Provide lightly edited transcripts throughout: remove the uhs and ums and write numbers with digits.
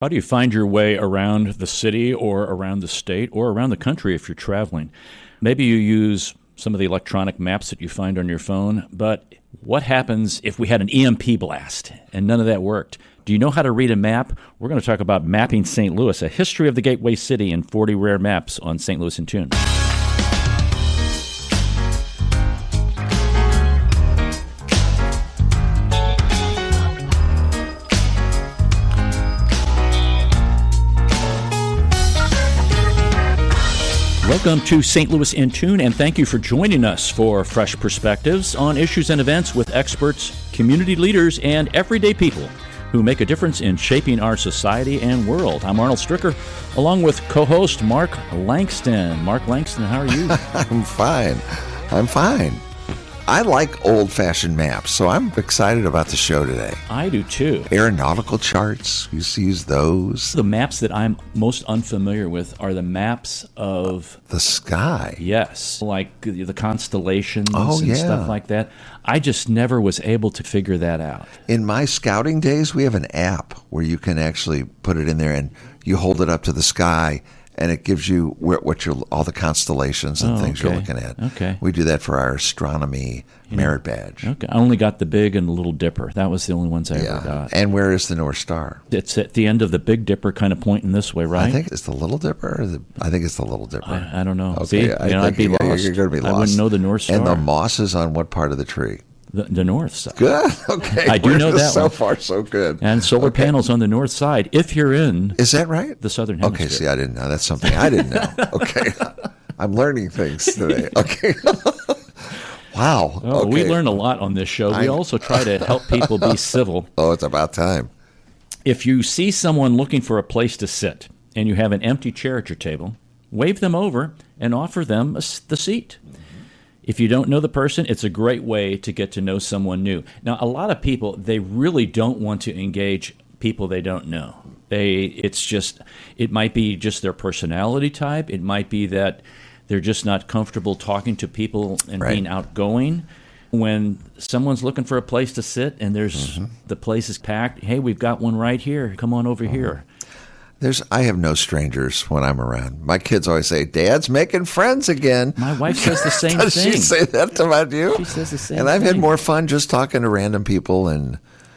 How do you find your way around the city or around the state or around the country if you're traveling? Maybe you use some of the electronic maps that you find on your phone, but what happens if we had an EMP blast and none of that worked? Do you know how to read a map? We're going to talk about Mapping St. Louis, a history of the Gateway City in 40 rare maps on St. Louis in Tune. Welcome to St. Louis in Tune, and thank you for joining us for fresh perspectives on issues and events with experts, community leaders, and everyday people who make a difference in shaping our society and world. I'm Arnold Stricker, along with co-host Mark Langston. Mark Langston, how are you? I'm fine. I like old-fashioned maps, so I'm excited about the show today. I do too. Aeronautical charts, you used to use those. The maps that I'm most unfamiliar with are the maps of the sky. Yes, like the constellations and stuff like that. I just never was able to figure that out. In my scouting days, we have an app where you can actually put it in there and you hold it up to the sky and it gives you all the constellations and things you're looking at. Okay. We do that for our astronomy merit badge. Okay. I only got the Big and the Little Dipper. That was the only ones I ever got. And where is the North Star? It's at the end of the Big Dipper, kind of pointing this way, right? I think it's the Little Dipper. I think it's the Little Dipper. I don't know. Okay. See, I'd be lost. You're going to be lost. I wouldn't know the North Star. And the moss is on what part of the tree? The north side. Good. Okay. I do know that so one. So far, so good. And solar panels on the north side, if you're in... Is that right? The southern hemisphere. Okay, see, I didn't know. That's something I didn't know. Okay. I'm learning things today. Okay. Wow. Oh, okay. We learn a lot on this show. We also try to help people be civil. Oh, it's about time. If you see someone looking for a place to sit and you have an empty chair at your table, wave them over and offer them the seat. If you don't know the person, it's a great way to get to know someone new. Now, a lot of people, they really don't want to engage people they don't know. It might be just their personality type. It might be that they're just not comfortable talking to people and being outgoing. When someone's looking for a place to sit and the place is packed, hey, we've got one right here. Come on over here. I have no strangers when I'm around. My kids always say, Dad's making friends again. My wife says the same Does thing. Does she say that about you? She says the same thing. And I've had more fun just talking to random people.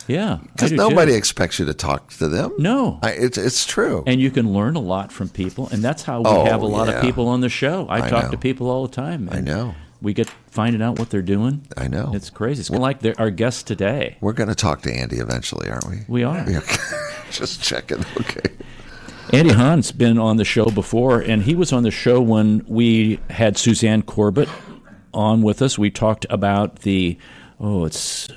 Because nobody expects you to talk to them. No. It's true. And you can learn a lot from people. And that's how we have a lot of people on the show. I talk to people all the time. I know. We get finding out what they're doing. I know. It's crazy. It's like our guest today. We're going to talk to Andy eventually, aren't we? We are. Just checking. Okay. Andy Hahn's been on the show before, and he was on the show when we had Suzanne Corbett on with us. We talked about it was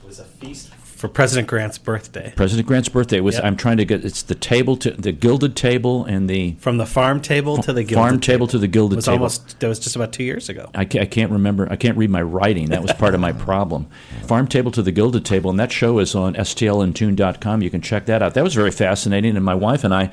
a feast for President Grant's birthday. President Grant's birthday was. Yep. I'm trying to get. It's the table to the gilded table and the from the farm table to the gilded farm table to the gilded table. That was just about 2 years ago. I can't remember. I can't read my writing. That was part of my problem. Farm table to the gilded table, and that show is on stlintune.com. You can check that out. That was very fascinating. And my wife and I,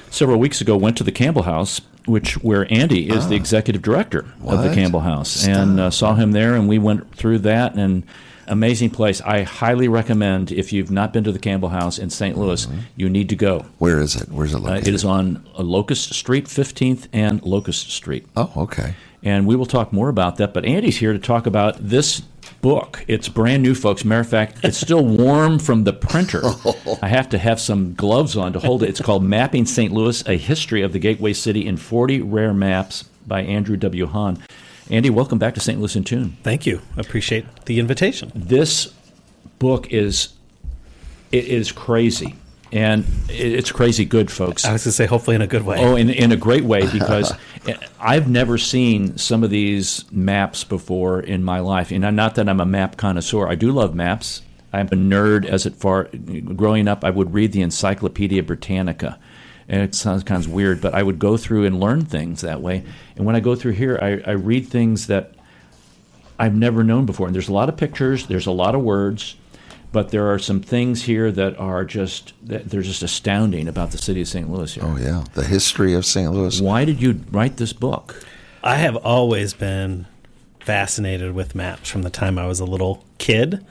several weeks ago, went to the Campbell House, where Andy is the executive director of the Campbell House, and saw him there, and we went through that and. Amazing place. I highly recommend, if you've not been to the Campbell House in St. Louis, you need to go. Where is it? Where's it located? It is on Locust Street, 15th and Locust Street. Oh, okay. And we will talk more about that. But Andy's here to talk about this book. It's brand new, folks. Matter of fact, it's still warm from the printer. I have to have some gloves on to hold it. It's called Mapping St. Louis, a History of the Gateway City in 40 Rare Maps by Andrew W. Hahn. Andy, welcome back to St. Louis in Tune. Thank you. Appreciate the invitation. This book is crazy, and it's crazy good, folks. I was going to say, hopefully in a good way. Oh, in a great way, because I've never seen some of these maps before in my life. And not that I'm a map connoisseur. I do love maps. I'm a nerd. Growing up, I would read the Encyclopedia Britannica. And it sounds kind of weird, but I would go through and learn things that way. And when I go through here, I read things that I've never known before. And there's a lot of pictures, there's a lot of words, but there are some things here that are they're just astounding about the city of St. Louis here. Oh, yeah. The history of St. Louis. Why did you write this book? I have always been fascinated with maps from the time I was a little kid.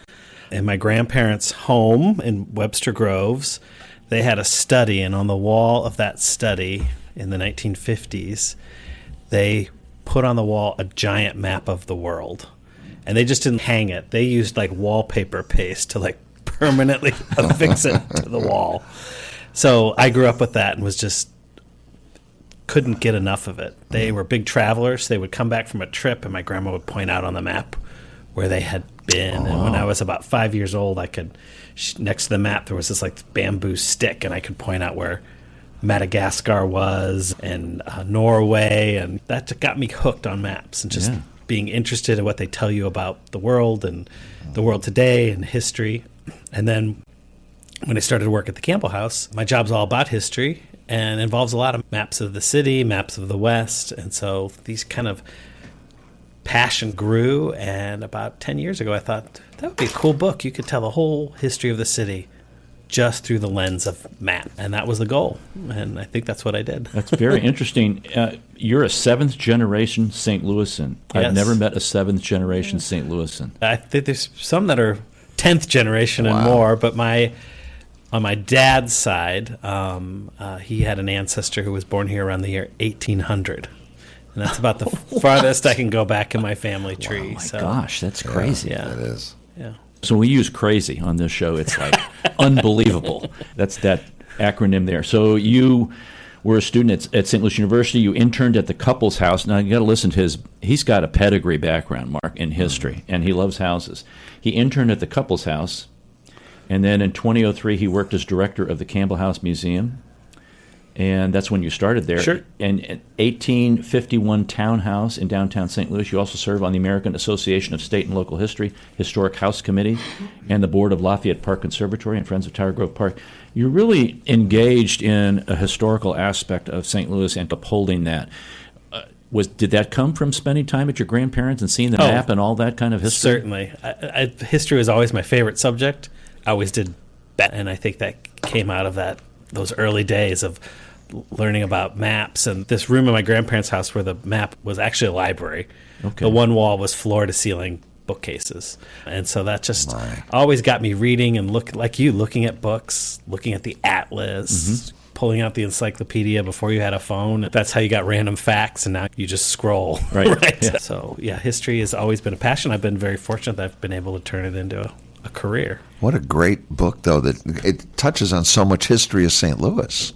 In my grandparents' home in Webster Groves, they had a study, and on the wall of that study in the 1950s, they put on the wall a giant map of the world. And they just didn't hang it. They used like wallpaper paste to like permanently affix it to the wall. So I grew up with that and was just couldn't get enough of it. They were big travelers. They would come back from a trip, and my grandma would point out on the map where they had been. And when I was about 5 years old, I could, next to the map, there was this like bamboo stick, and I could point out where Madagascar was and Norway, and that got me hooked on maps and just being interested in what they tell you about the world and the world today and history. And then when I started to work at the Campbell House, my job's all about history and involves a lot of maps of the city, maps of the West. And so these kind of passion grew, and about 10 years ago I thought that would be a cool book. You could tell the whole history of the city just through the lens of map, and that was the goal, and I think that's what I did. That's very interesting. You're a seventh-generation St. Louisan. Yes. I've never met a seventh-generation St. Louisan. I think there's some that are 10th generation and more, but on my dad's side, he had an ancestor who was born here around the year 1800. And that's about the farthest I can go back in my family tree. Oh, my gosh, that's crazy. Yeah. That is. Yeah. So we use crazy on this show. It's like unbelievable. That's that acronym there. So you were a student at St. Louis University. You interned at the Couples House. Now, you got to listen to he's got a pedigree background, Mark, in history, and he loves houses. He interned at the Couples House, and then in 2003 he worked as director of the Campbell House Museum. And that's when you started there. Sure. And 1851 Townhouse in downtown St. Louis. You also serve on the American Association of State and Local History Historic House Committee and the board of Lafayette Park Conservatory and Friends of Tower Grove Park. You're really engaged in a historical aspect of St. Louis and upholding that. Did that come from spending time at your grandparents and seeing the map and all that kind of history? Certainly. History was always my favorite subject. I always did bet, and I think that came out of those early days of learning about maps. And this room in my grandparents' house where the map was actually a library. Okay. The one wall was floor-to-ceiling bookcases. And so that just always got me reading and looking at books, looking at the atlas, pulling out the encyclopedia before you had a phone. That's how you got random facts, and now you just scroll. Right. Yeah. So, history has always been a passion. I've been very fortunate that I've been able to turn it into a career. What a great book, though, that it touches on so much history of St. Louis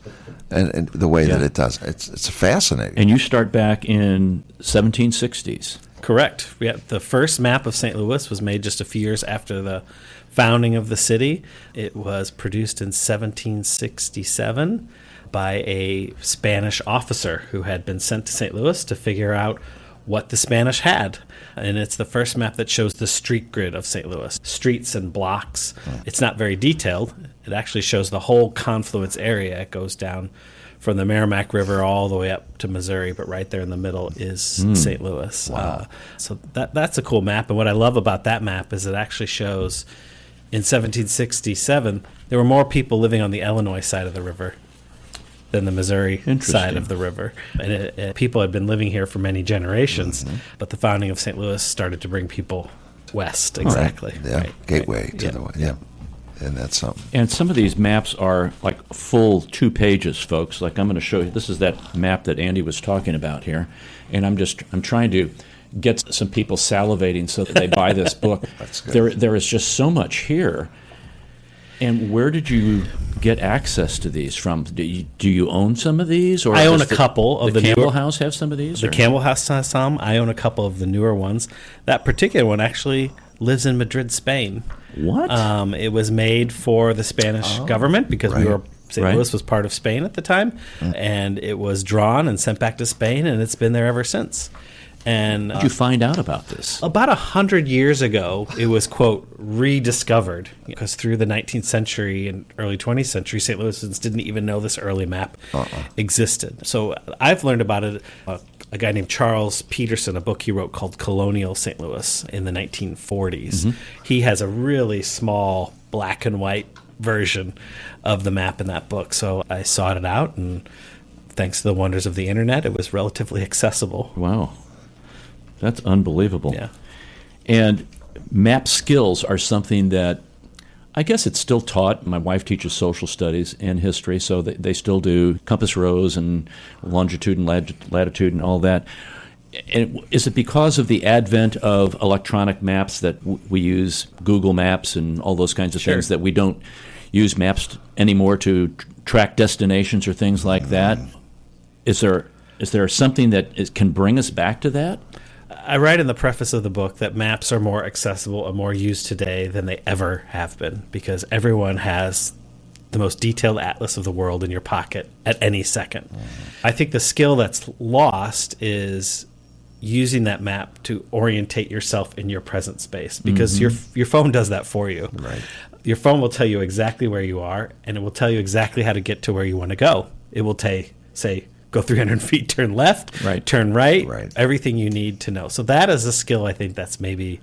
and the way that it does. It's fascinating. And you start back in 1760s. Correct. The first map of St. Louis was made just a few years after the founding of the city. It was produced in 1767 by a Spanish officer who had been sent to St. Louis to figure out what the Spanish had. And it's the first map that shows the street grid of St. Louis, streets and blocks. It's not very detailed. It actually shows the whole confluence area. It goes down from the Merrimack River all the way up to Missouri, but right there in the middle is St. Louis. Wow. So that's a cool map. And what I love about that map is it actually shows in 1767 there were more people living on the Illinois side of the river than the Missouri side of the river. And people had been living here for many generations, but the founding of St. Louis started to bring people west. Exactly. Right. Yeah. Gateway to the way. Yeah. And that's something. And some of these maps are like full 2 pages, folks. Like I'm going to show you. This is that map that Andy was talking about here. And I'm trying to get some people salivating so that they buy this book. That's good. There is just so much here. And where did you get access to these from? Do you own some of these? Or I own a couple of the Campbell House have some of these? The Campbell House has some. I own a couple of the newer ones. That particular one actually lives in Madrid, Spain. What? It was made for the Spanish government because St. Louis was part of Spain at the time, and it was drawn and sent back to Spain, and it's been there ever since. And did you find out about this? About 100 years ago, it was, quote, rediscovered, because through the 19th century and early 20th century, St. Louisans didn't even know this early map existed. So I've learned about it. A guy named Charles Peterson, a book he wrote called Colonial St. Louis in the 1940s. He has a really small black and white version of the map in that book. So I sought it out, and thanks to the wonders of the internet, it was relatively accessible. Wow. That's unbelievable. Yeah. And map skills are something that I guess it's still taught. My wife teaches social studies and history, so they still do compass rose and longitude and latitude and all that. And is it because of the advent of electronic maps that we use Google Maps and all those kinds of things that we don't use maps anymore to track destinations or things like that? Is there something that can bring us back to that? I write in the preface of the book that maps are more accessible and more used today than they ever have been, because everyone has the most detailed atlas of the world in your pocket at any second. I think the skill that's lost is using that map to orientate yourself in your present space, because your phone does that for you. Right. Your phone will tell you exactly where you are, and it will tell you exactly how to get to where you want to go. It will say, go 300 feet, turn left, turn right, everything you need to know. So that is a skill I think that's maybe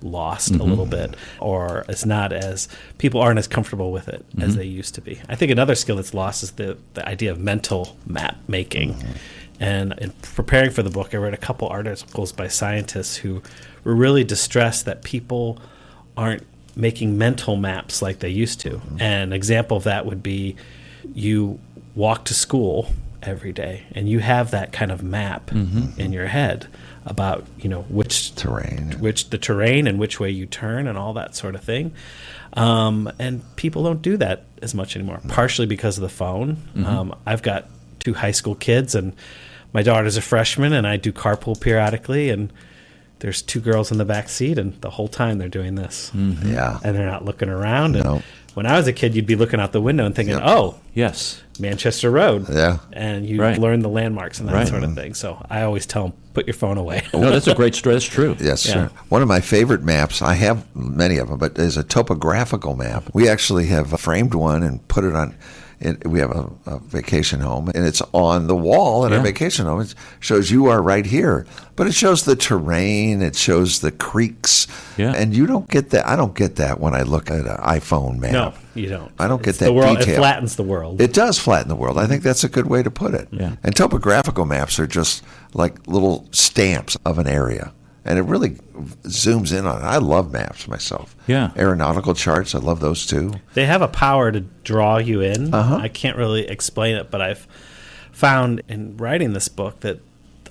lost a little bit, or it's not as, people aren't as comfortable with it as they used to be. I think another skill that's lost is the idea of mental map making. And in preparing for the book, I read a couple articles by scientists who were really distressed that people aren't making mental maps like they used to. And an example of that would be you walk to school every day and you have that kind of map in your head about, which the terrain and which way you turn and all that sort of thing. And people don't do that as much anymore, partially because of the phone. I've got 2 high school kids, and my daughter's a freshman, and I do carpool periodically, and there's 2 girls in the back seat, and the whole time they're doing this. Yeah. And they're not looking around. And when I was a kid, you'd be looking out the window and thinking, oh, yes, Manchester Road. Yeah. And you learn the landmarks and that sort of thing. So I always tell them, put your phone away. No, that's a great story. That's true. Yes, sir. One of my favorite maps, I have many of them, but is a topographical map. We actually have framed one and put it on. We have a vacation home, and it's on the wall at our vacation home. It shows you are right here, but it shows the terrain, it shows the creeks, and you don't get that. I don't get that when I look at an iPhone map. No, you don't. I don't get that detail. It flattens the world. It does flatten the world. I think that's a good way to put it. Yeah. And topographical maps are just like little stamps of an area. And it really zooms in on it. I love maps myself. Yeah. Aeronautical charts, I love those too. They have a power to draw you in. I can't really explain it, but I've found in writing this book that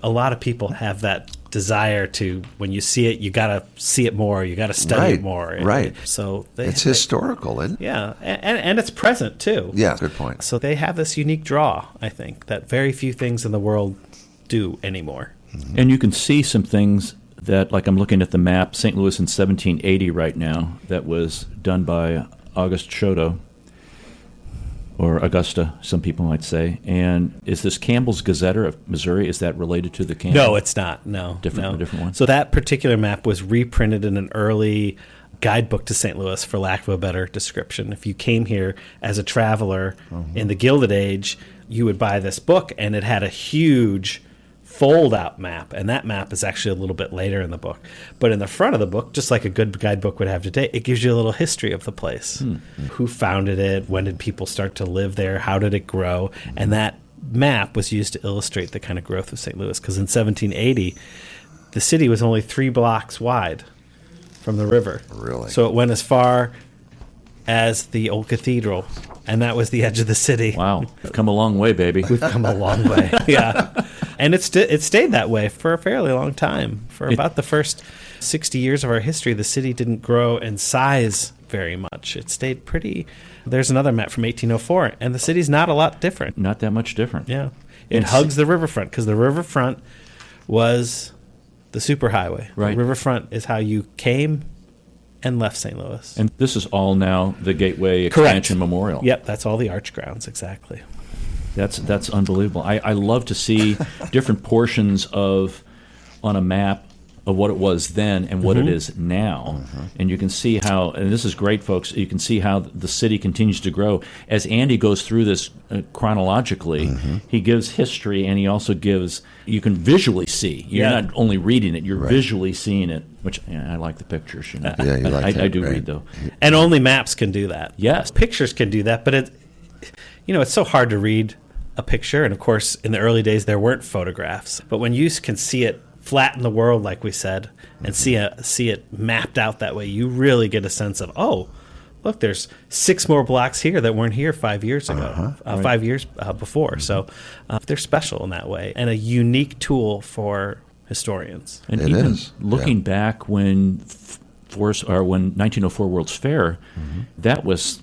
a lot of people have that desire to, when you see it, you got to see it more, you got to study it more. Right. So it's historical, isn't it? Yeah, and it's present too. Yeah, good point. So they have this unique draw, I think, that very few things in the world do anymore. And you can see some things that, like I'm looking at the map, St. Louis in 1780 right now, that was done by August Choteau, or Augusta, some people might say. And is this Campbell's Gazetter of Missouri, is that related to the Campbell? No, it's not. No. A different one? So that particular map was reprinted in an early guidebook to St. Louis, for lack of a better description. If you came here as a traveler in the Gilded Age, you would buy this book, and it had a huge fold-out map, and that map is actually a little bit later in the book. But in the front of the book, just like a good guidebook would have today, it gives you a little history of the place. Who founded it? When did people start to live there? How did it grow? And that map was used to illustrate the kind of growth of St. Louis, because in 1780, the city was only 3 blocks wide from the river. Really? So it went as far as the old cathedral, and that was the edge of the city. Wow. We've come a long way, baby. We've come a long way. Yeah. And it stayed that way for a fairly long time. For about the first 60 years of our history, the city didn't grow in size very much. It stayed pretty. There's another map from 1804, and the city's not a lot different. Not that much different. Yeah. It hugs the riverfront, because the riverfront was the superhighway. Right. The riverfront is how you came and left St. Louis. And this is all now the Gateway Expansion Memorial. Yep, that's all the arch grounds, exactly. That's unbelievable. I love to see different portions on a map of what it was then and what it is now. And you can see how, and this is great, folks, you can see how the city continues to grow. As Andy goes through this chronologically, he gives history, and he also gives, you can visually see. You're not only reading it, you're visually seeing it, which I like the pictures. You know? Yeah, you like that. I do read, though. And only maps can do that. Yes. Pictures can do that, but it's so hard to read a picture. And, of course, in the early days, there weren't photographs. But when you can see it flatten the world, like we said, and see it mapped out that way, you really get a sense of, look, there's 6 more blocks here that weren't here 5 years ago, 5 years before. Mm-hmm. So they're special in that way, and a unique tool for historians. And it even is. Looking back when 1904 World's Fair, that was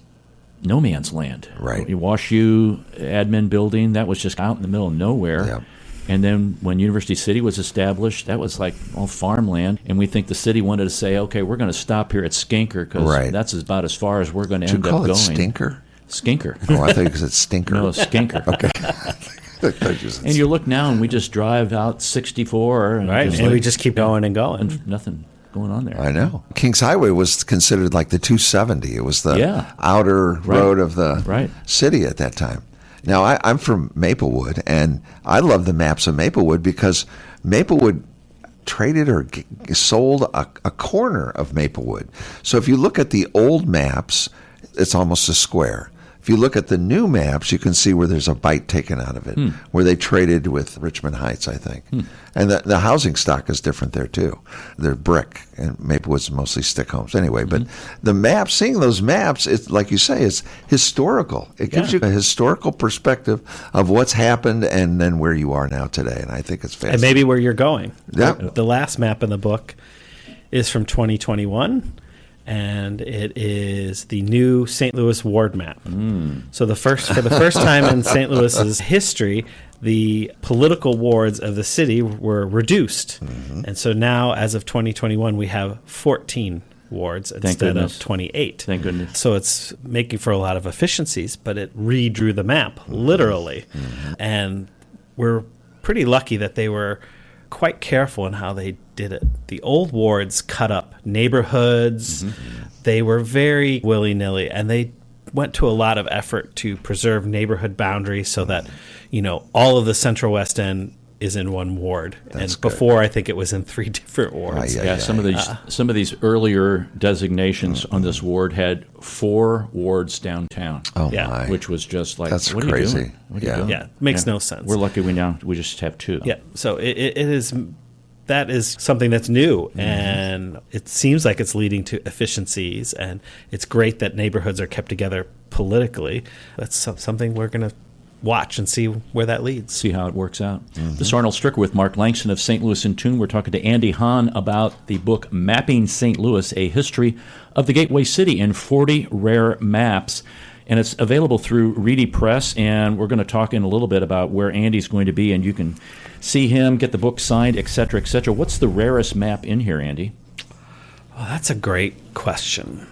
no man's land. Right. WashU admin building, that was just out in the middle of nowhere. Yeah. And then when University City was established, that was like all farmland. And we think the city wanted to say, okay, we're going to stop here at Skinker because that's about as far as we're going to end up going. Did you call it Stinker? Skinker. Oh, I think it's Stinker. No, Skinker. Okay. And you look now and we just drive out 64. And we just keep going and going. And nothing going on there. I know. Kings Highway was considered like the 270. It was the outer road of the city at that time. Now, I'm from Maplewood, and I love the maps of Maplewood because Maplewood traded or sold a corner of Maplewood. So if you look at the old maps, it's almost a square. If you look at the new maps, you can see where there's a bite taken out of it, where they traded with Richmond Heights, I think. And the housing stock is different there, too. They're brick, and Maplewood's mostly stick homes. Anyway, but the maps, seeing those maps, it's like you say, it's historical. It gives you a historical perspective of what's happened and then where you are now today, and I think it's fascinating. And maybe where you're going. Yeah. The last map in the book is from 2021. And it is the new St. Louis ward map. So for the first time in St. Louis's history, the political wards of the city were reduced. And so now, as of 2021, we have 14 wards instead of 28. Thank goodness. So it's making for a lot of efficiencies, but it redrew the map, literally. And we're pretty lucky that they were quite careful in how they did it. The old wards cut up neighborhoods. They were very willy-nilly, and they went to a lot of effort to preserve neighborhood boundaries so that, all of the Central West End is in one ward. Before, I think it was in 3 different wards. Some of these earlier designations on this ward had 4 wards downtown. Oh my! Which was just like, that's what are crazy. you doing? What are you doing? Yeah, makes no sense. We're lucky we just have 2. Yeah, so it is. That is something that's new, and it seems like it's leading to efficiencies, and it's great that neighborhoods are kept together politically. That's something we're going to watch and see where that leads. See how it works out. This is Arnold Stricker with Mark Langston of St. Louis in Tune. We're talking to Andy Hahn about the book Mapping St. Louis, A History of the Gateway City in 40 Rare Maps. And it's available through Reedy Press, and we're going to talk in a little bit about where Andy's going to be, and you can see him, get the book signed, et cetera, et cetera. What's the rarest map in here, Andy? Well, that's a great question.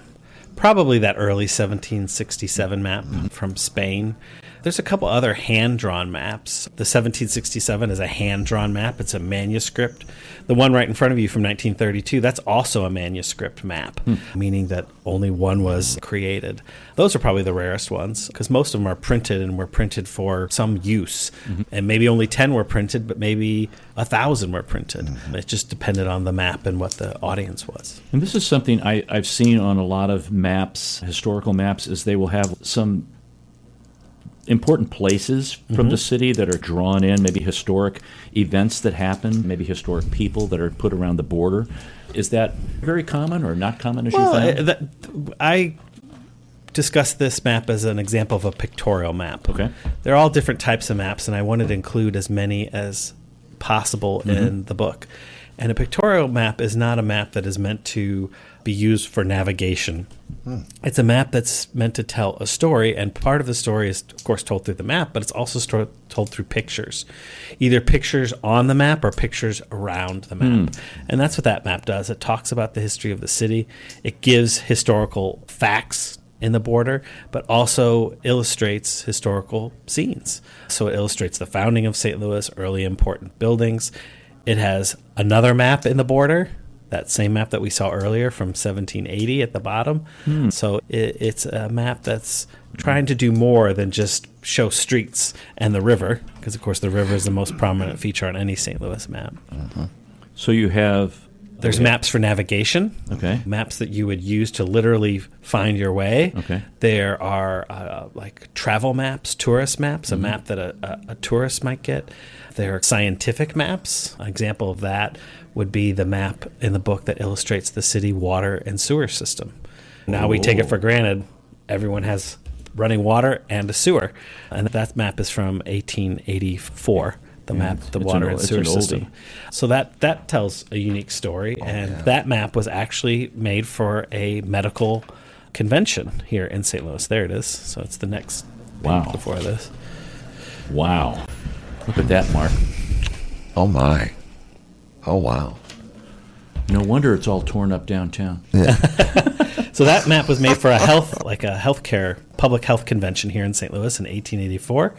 Probably that early 1767 map from Spain. There's a couple other hand-drawn maps. The 1767 is a hand-drawn map. It's a manuscript. The one right in front of you from 1932, that's also a manuscript map, meaning that only one was created. Those are probably the rarest ones because most of them are printed and were printed for some use. And maybe only 10 were printed, but maybe 1,000 were printed. It just depended on the map and what the audience was. And this is something I've seen on a lot of maps, historical maps, is they will have some important places from the city that are drawn in, maybe historic events that happen, maybe historic people that are put around the border. Is that very common or not common as you found? I discussed this map as an example of a pictorial map. Okay. They're all different types of maps, and I wanted to include as many as possible in the book. And a pictorial map is not a map that is meant to be used for navigation. It's a map that's meant to tell a story, and part of the story is, of course, told through the map, but it's also told through pictures. Either pictures on the map or pictures around the map. And that's what that map does. It talks about the history of the city. It gives historical facts in the border, but also illustrates historical scenes. So it illustrates the founding of St. Louis, early important buildings. It has another map in the border, that same map that we saw earlier from 1780 at the bottom. So it's a map that's trying to do more than just show streets and the river, because, of course, the river is the most prominent feature on any St. Louis map. So you have... There's maps for navigation, maps that you would use to literally find your way. There are like travel maps, tourist maps, a map that a tourist might get. There are scientific maps. An example of that would be the map in the book that illustrates the city water and sewer system. Now we take it for granted everyone has running water and a sewer. And that map is from 1884, the map, the water and sewer system. So that tells a unique story. That map was actually made for a medical convention here in St. Louis. There it is. So it's the next page before this. Wow. Look at that, Mark. Oh, my. Oh, wow. No wonder it's all torn up downtown. Yeah. So that map was made for a healthcare public health convention here in St. Louis in 1884,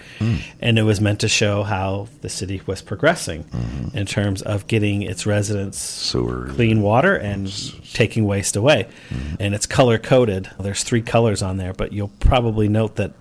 and it was meant to show how the city was progressing in terms of getting its residents Sewer. clean water and taking waste away. And it's color coded. There's 3 colors on there, but you'll probably note that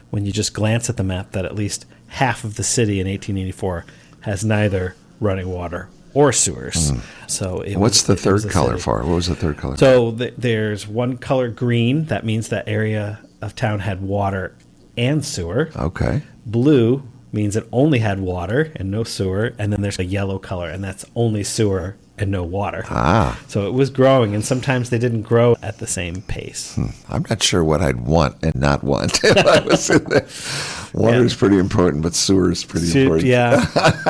when you just glance at the map, that at least half of the city in 1884 has neither running water or sewers. So what's the third color for? What was the third color? So there's one color green. That means that area of town had water and sewer. Okay. Blue means it only had water and no sewer. And then there's a yellow color, and that's only sewer and no water. So it was growing, and sometimes they didn't grow at the same pace. I'm not sure what I'd want and not want if I was in there. Water is pretty important, but sewer is pretty important. Yeah.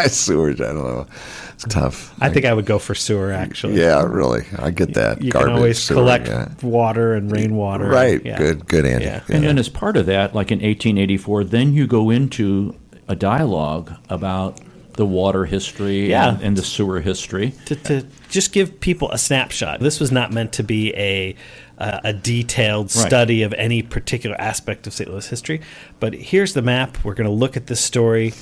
Sewers, I don't know. It's tough. I think I would go for sewer, actually. Yeah, really. I get that. You Garbage, can always sewer, collect water and rainwater. Right. Yeah. Good, Andy. Yeah. And then as part of that, like in 1884, then you go into a dialogue about the water history and the sewer history. To just give people a snapshot. This was not meant to be a detailed study of any particular aspect of St. Louis history. But here's the map. We're going to look at this story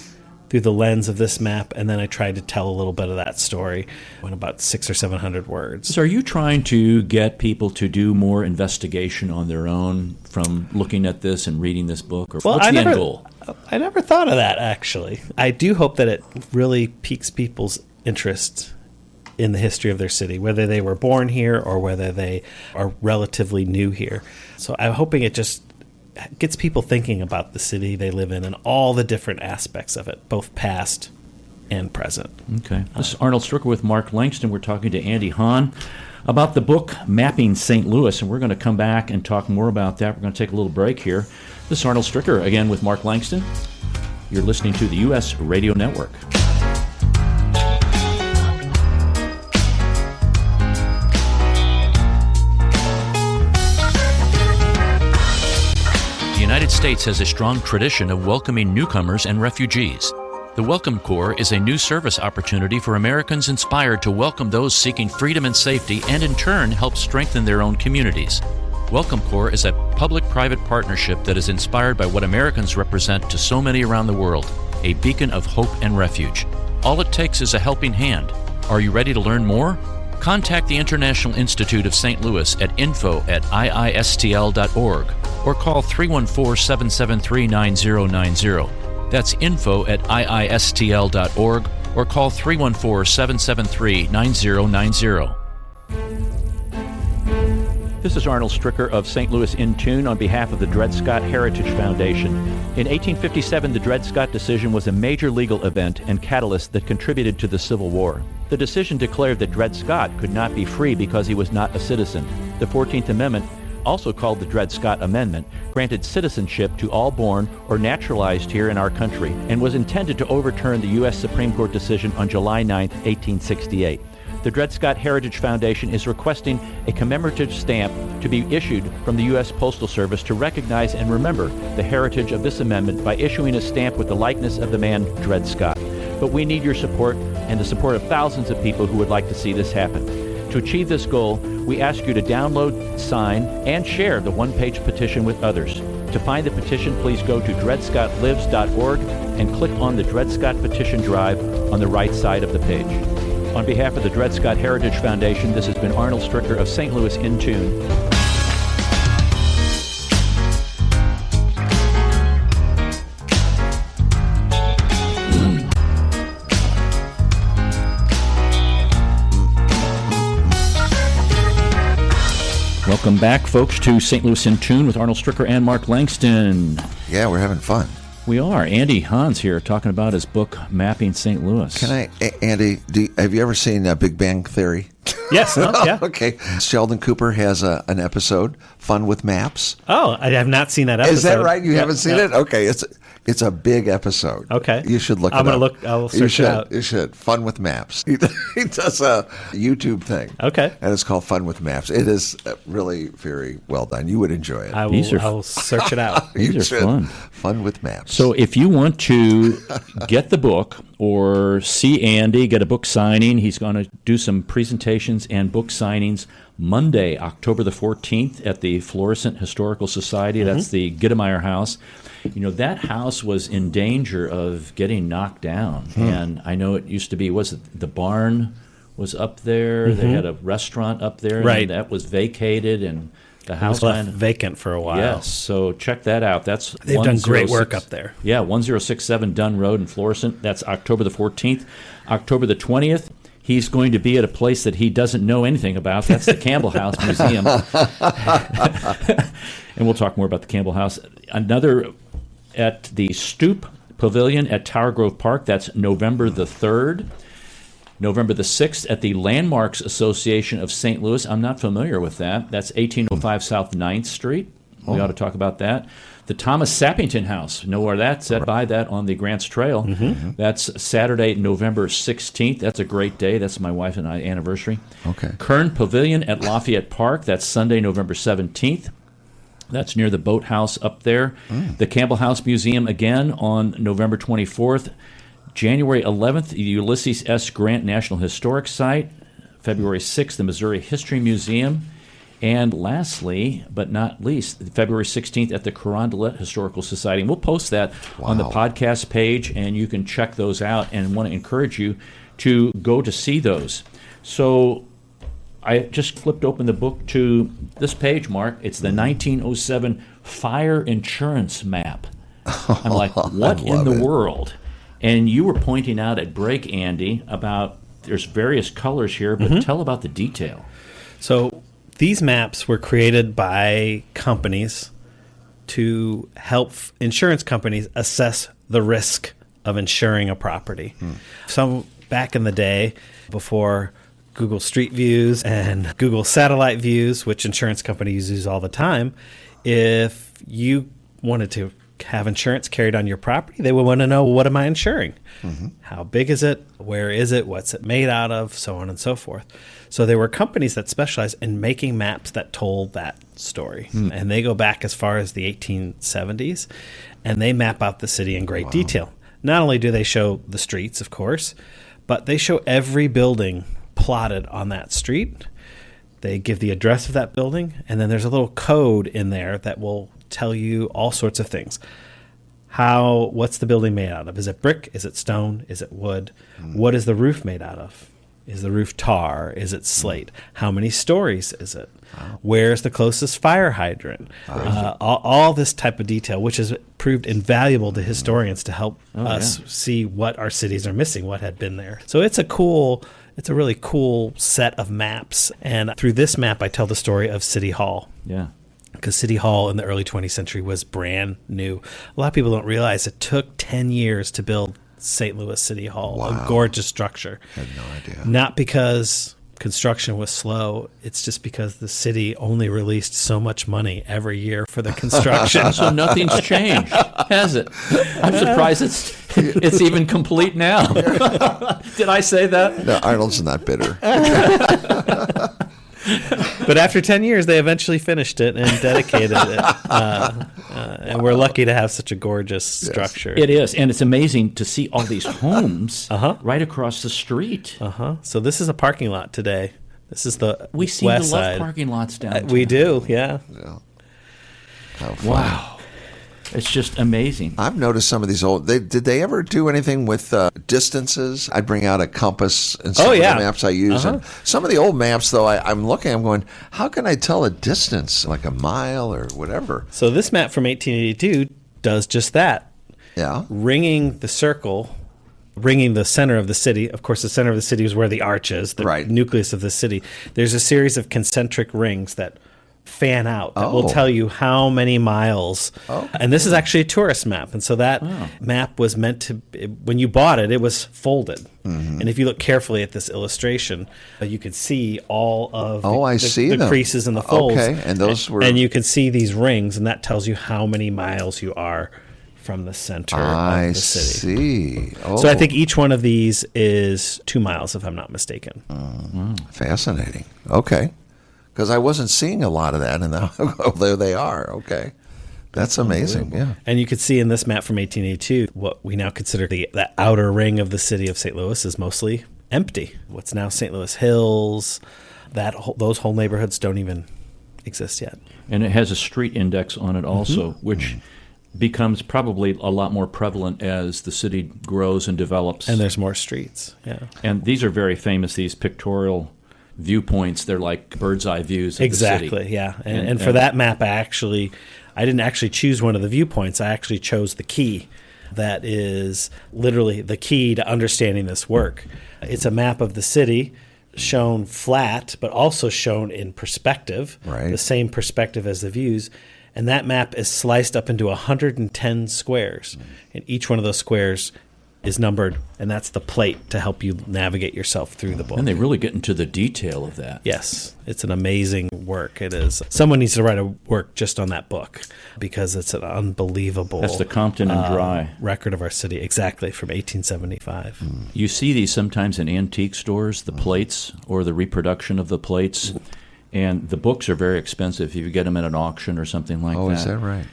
through the lens of this map, and then I tried to tell a little bit of that story in about 600 or 700 words. So are you trying to get people to do more investigation on their own from looking at this and reading this book? Or what's the end goal? I never thought of that, actually. I do hope that it really piques people's interest in the history of their city, whether they were born here or whether they are relatively new here. So I'm hoping it just gets people thinking about the city they live in and all the different aspects of it, both past and present. Okay. This is Arnold Stricker with Mark Langston. We're talking to Andy Hahn about the book Mapping St. Louis, and we're going to come back and talk more about that. We're going to take a little break here. This is Arnold Stricker, again with Mark Langston. You're listening to the U.S. Radio Network. The United States has a strong tradition of welcoming newcomers and refugees. The Welcome Corps is a new service opportunity for Americans inspired to welcome those seeking freedom and safety and in turn help strengthen their own communities. Welcome Corps is a public-private partnership that is inspired by what Americans represent to so many around the world, a beacon of hope and refuge. All it takes is a helping hand. Are you ready to learn more? Contact the International Institute of St. Louis at info@iistl.org or call 314-773-9090. That's info@iistl.org or call 314-773-9090. This is Arnold Stricker of St. Louis in Tune on behalf of the Dred Scott Heritage Foundation. In 1857, the Dred Scott decision was a major legal event and catalyst that contributed to the Civil War. The decision declared that Dred Scott could not be free because he was not a citizen. The 14th Amendment, also called the Dred Scott Amendment, granted citizenship to all born or naturalized here in our country and was intended to overturn the U.S. Supreme Court decision on July 9, 1868. The Dred Scott Heritage Foundation is requesting a commemorative stamp to be issued from the U.S. Postal Service to recognize and remember the heritage of this amendment by issuing a stamp with the likeness of the man Dred Scott. But we need your support and the support of thousands of people who would like to see this happen. To achieve this goal, we ask you to download, sign, and share the one-page petition with others. To find the petition, please go to dredscottlives.org and click on the Dred Scott Petition Drive on the right side of the page. On behalf of the Dred Scott Heritage Foundation, this has been Arnold Stricker of St. Louis in Tune. Welcome back, folks, to St. Louis in Tune with Arnold Stricker and Mark Langston. Yeah, we're having fun. We are. Andy Hahn's here talking about his book, Mapping St. Louis. Andy, have you ever seen Big Bang Theory? Yes. Yeah. Okay. Sheldon Cooper has an episode, Fun with Maps. Oh, I have not seen that episode. Is that right? You haven't seen it? Okay. It's a big episode. Okay. You should look it up. I'm going to look. I'll search it out. You should. Fun with Maps. He does a YouTube thing. Okay. And it's called Fun with Maps. It is really very well done. You would enjoy it. I will search it out. These are fun. Fun with Maps. So if you want to get the book or see Andy, get a book signing, he's going to do some presentations and book signings Monday, October the 14th at the Florissant Historical Society. That's the Gittemeyer House. You know, that house was in danger of getting knocked down. And I know it used to be, the barn was up there. They had a restaurant up there. Right. And that was vacated, and the house It was left vacant for a while. Yes, so check that out. They've done great work up there. Yeah, 1067 Dunn Road in Florissant. That's October the 14th. October the 20th, he's going to be at a place that he doesn't know anything about. That's the Campbell House Museum. And we'll talk more about the Campbell House. Another at the Stoop Pavilion at Tower Grove Park. That's November the 3rd. November the 6th at the Landmarks Association of St. Louis. I'm not familiar with that. That's 1805 South 9th Street. We ought to talk about that. The Thomas Sappington House. Know where that's at? By that on the Grants Trail. That's Saturday, November 16th. That's a great day. That's my wife and I anniversary. Okay. Kern Pavilion at Lafayette Park. That's Sunday, November 17th. That's near the boathouse up there. The Campbell House Museum again on November 24th. January 11th, the Ulysses S. Grant National Historic Site. February 6th, the Missouri History Museum. And lastly, but not least, February 16th at the Carondelet Historical Society. And we'll post that on the podcast page, and you can check those out, and want to encourage you to go to see those. So I just flipped open the book to this page, Mark. It's the 1907 fire insurance map. I'm like, what in the world? And you were pointing out at break, Andy, about there's various colors here, but tell about the detail. So these maps were created by companies to help insurance companies assess the risk of insuring a property. So back in the day, before Google Street Views and Google Satellite Views, which insurance companies use all the time, if you wanted to have insurance carried on your property, they would want to know, what am I insuring? How big is it? Where is it? What's it made out of? So on and so forth. So there were companies that specialized in making maps that told that story. And they go back as far as the 1870s, and they map out the city in great detail. Not only do they show the streets, of course, but they show every building plotted on that street. They give the address of that building, and then there's a little code in there that will tell you all sorts of things. What's the building made out of? Is it brick? Is it stone? Is it wood? What is the roof made out of? Is the roof tar? Is it slate? How many stories is it? Where's the closest fire hydrant? All this type of detail, which has proved invaluable to historians to help us see what our cities are missing, what had been there. So it's a really cool set of maps. And through this map, I tell the story of City Hall. Yeah. Because City Hall in the early 20th century was brand new. A lot of people don't realize it took 10 years to build St. Louis City Hall, a gorgeous structure. I had no idea. Not because construction was slow. It's just because the city only released so much money every year for the construction. So nothing's changed, has it? I'm surprised it's even complete now. Did I say that? No, Arnold's not bitter. But after 10 years, they eventually finished it and dedicated it. And we're lucky to have such a gorgeous structure. It is, and it's amazing to see all these homes right across the street. So this is a parking lot today. This is the We seem west to love side. parking lots downtown. We do, yeah. How fun. Wow. It's just amazing. I've noticed some of these old. Did they ever do anything with distances? I'd bring out a compass and some of the maps I use. And some of the old maps, though, I'm looking. I'm going, how can I tell a distance, like a mile or whatever? So this map from 1882 does just that. Yeah. Ringing the circle, ringing the center of the city. Of course, the center of the city is where the arch is, the nucleus of the city. There's a series of concentric rings that fan out that will tell you how many miles. And this is actually a tourist map. And so that map was meant to, when you bought it, it was folded. And if you look carefully at this illustration, you could see all of the creases in the folds. Okay, and those were... And you can see these rings, and that tells you how many miles you are from the center of the city. I see. So I think each one of these is 2 miles, if I'm not mistaken. Fascinating. Okay. Because I wasn't seeing a lot of that, and now there they are. Okay. That's amazing, yeah. And you could see in this map from 1882, what we now consider the outer ring of the city of St. Louis is mostly empty. What's now St. Louis Hills, those whole neighborhoods don't even exist yet. And it has a street index on it also, which becomes probably a lot more prevalent as the city grows and develops. And there's more streets, yeah. And these are very famous, these pictorial viewpoints. They're like bird's eye views of the city. Exactly, yeah. And for that map, I didn't actually choose one of the viewpoints. I actually chose the key. That is literally the key to understanding this work. It's a map of the city shown flat, but also shown in perspective, the same perspective as the views. And that map is sliced up into 110 squares. And each one of those squares is numbered, and that's the plate to help you navigate yourself through the book. And they really get into the detail of that. Yes, it's an amazing work. It is. Someone needs to write a work just on that book because it's an unbelievable... That's the Compton and Dry record of our city, exactly, from 1875. You see these sometimes in antique stores, the plates or the reproduction of the plates. And the books are very expensive if you get them at an auction or something like that. Oh, is that right?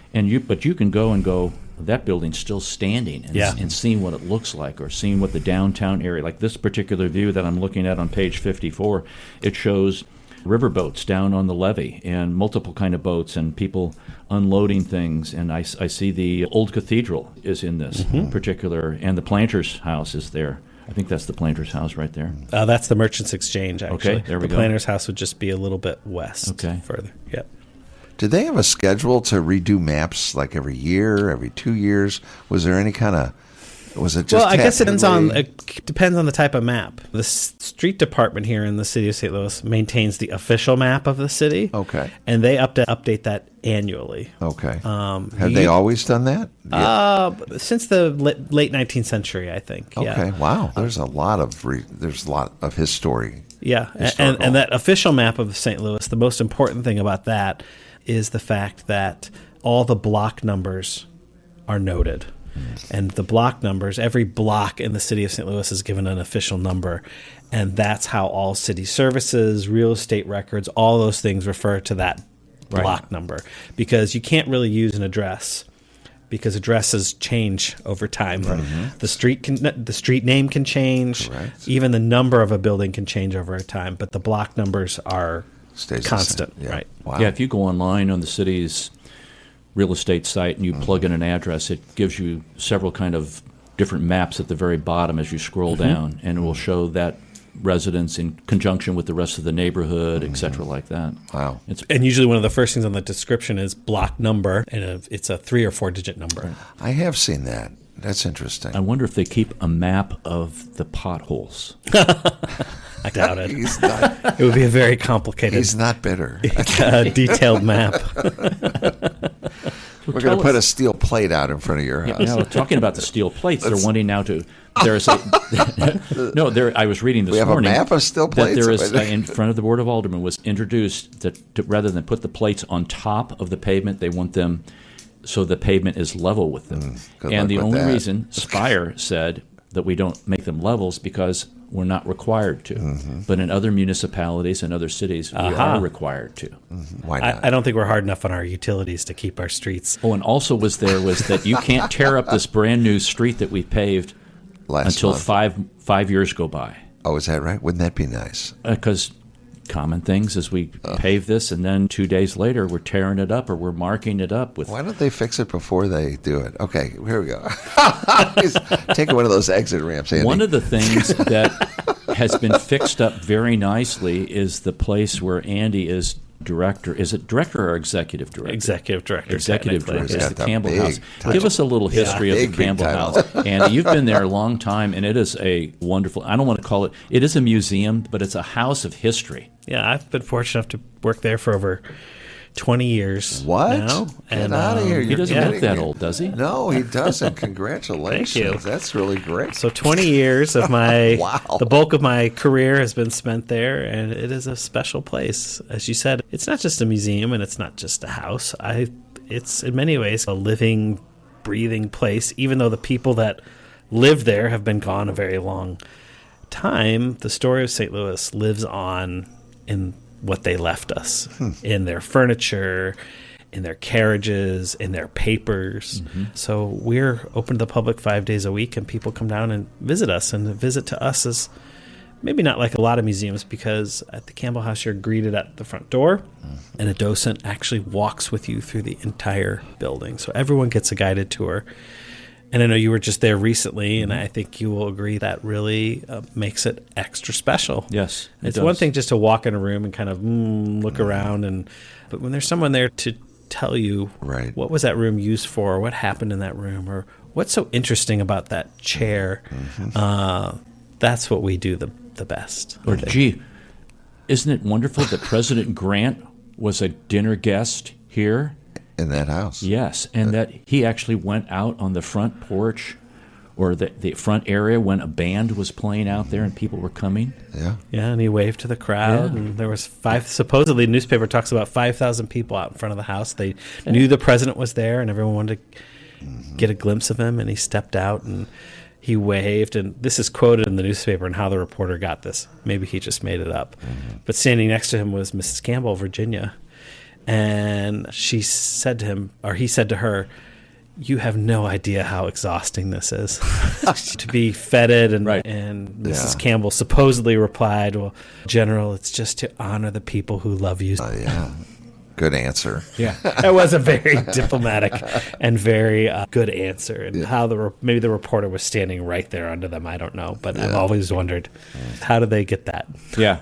But you can go, that building's still standing and seeing what it looks like, or seeing what the downtown area, like this particular view that I'm looking at on page 54, it shows riverboats down on the levee and multiple kind of boats and people unloading things. And I see the old cathedral is in this particular, and the planter's house is there. I think that's the planter's house right there. That's the Merchants Exchange, actually. Okay, there we go. The planter's house would just be a little bit west further. Yep. Did they have a schedule to redo maps like every year, every 2 years? Was there any kind of... Was it just... Well, I guess it depends on the type of map. The street department here in the city of St. Louis maintains the official map of the city. Okay. And they update that annually. Okay. Have they always done that? Since the late 19th century, I think. Okay. Yeah. Wow. There's a lot of history. Yeah. And that official map of St. Louis, the most important thing about that is the fact that all the block numbers are noted. And the block numbers, every block in the city of St. Louis is given an official number. And that's how all city services, real estate records, all those things refer to that block number. Because you can't really use an address, because addresses change over time. The street name can change. Correct. Even the number of a building can change over time. But the block numbers are constant. Yeah. Right. Wow. Yeah, if you go online on the city's real estate site and you plug in an address, it gives you several kind of different maps at the very bottom as you scroll down, and it will show that residence in conjunction with the rest of the neighborhood, et cetera, like that. Wow. And usually one of the first things on the description is block number, and it's a 3 or 4 digit number. I have seen that. That's interesting. I wonder if they keep a map of the potholes. I doubt it. It would be a very complicated... He's not bitter. Detailed map. We're going to put a steel plate out in front of your house. Now, talking about the steel plates, they're wanting now to... There's a... I was reading this morning... We have a map of steel plates? That there is, in front of the Board of Aldermen, was introduced that rather than put the plates on top of the pavement, they want them so the pavement is level with them. And the only reason Spire said that we don't make them levels because we're not required to. But in other municipalities and other cities, we are required to. Why not? I don't think we're hard enough on our utilities to keep our streets. Oh, and also was that you can't tear up this brand new street that we paved until 5 years go by. Oh, is that right? Wouldn't that be nice? Because common things is we pave this, and then 2 days later we're tearing it up or we're marking it up with... Why don't they fix it before they do it? Okay, here we go. He's taking one of those exit ramps, Andy. One of the things that has been fixed up very nicely is the place where Andy is director. Is it director or executive director? Executive director. Executive director. It's the Campbell House. Touch. Give us a little history of the Campbell House. Andy, you've been there a long time, and it is a wonderful... I don't want to call it... It is a museum, but it's a house of history. Yeah, I've been fortunate enough to work there for over 20 years What? now. Get out of here. He You're doesn't kidding look that me. old, does he? No, he doesn't. Congratulations. Thank you. That's really great. So 20 years of my, Wow. the bulk of my career has been spent there, and it is a special place. As you said, it's not just a museum and it's not just a house. It's in many ways a living, breathing place, even though the people that live there have been gone a very long time. The story of St. Louis lives on in what they left us, in their furniture, in their carriages, in their papers. So we're open to the public 5 days a week, and people come down and visit us. And the visit to us is maybe not like a lot of museums, because at the Campbell House you're greeted at the front door, and a docent actually walks with you through the entire building. So everyone gets a guided tour. And I know you were just there recently, and I think you will agree that really makes it extra special. Yes, it It's does. one thing just to walk in a room and kind of look around, but when there's someone there to tell you Right. what was that room used for, or what happened in that room, or what's so interesting about that chair, that's what we do the best. Or, gee, isn't it wonderful that President Grant was a dinner guest here? In that house. Yes, and that he actually went out on the front porch or the front area when a band was playing out there and people were coming. Yeah. Yeah, and he waved to the crowd, Yeah. and there was supposedly the newspaper talks about 5,000 people out in front of the house. They knew the president was there, and everyone wanted to get a glimpse of him, and he stepped out, and he waved, and this is quoted in the newspaper and how the reporter got this. Maybe he just made it up. But standing next to him was Mrs. Campbell, Virginia, and she said to him, or he said to her, "You have no idea how exhausting this is to be feted." And, Right. and Mrs. Yeah. Campbell supposedly replied, "Well, General, it's just to honor the people who love you." Yeah. Good answer. Yeah. That was a very diplomatic and very good answer. And how maybe the reporter was standing right there under them, I don't know. But I've always wondered, how did they get that? Yeah,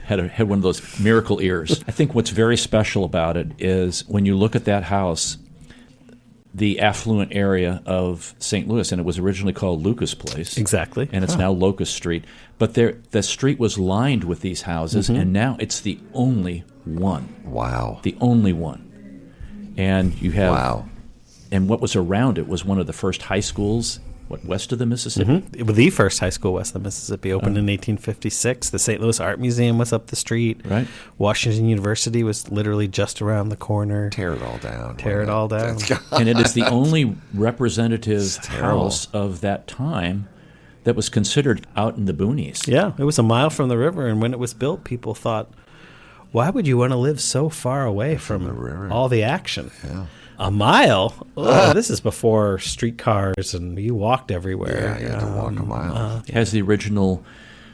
had one of those miracle ears. I think what's very special about it is when you look at that house, the affluent area of St. Louis, and it was originally called Lucas Place. Exactly. And it's now Locust Street. But the street was lined with these houses, and now it's the only one. Wow. The only one. And you have... Wow. And what was around it was one of the first high schools, west of the Mississippi? The first high school west of the Mississippi opened in 1856. The St. Louis Art Museum was up the street. Right. Washington University was literally just around the corner. Tear it all down. Tear it all down. And it is the only representative house of that time that was considered out in the boonies. Yeah, it was a mile from the river, and when it was built, people thought, why would you want to live so far away from the river. all the action? Yeah. A mile? Oh, this is before streetcars, and you walked everywhere. Yeah, you had to walk a mile. It has the original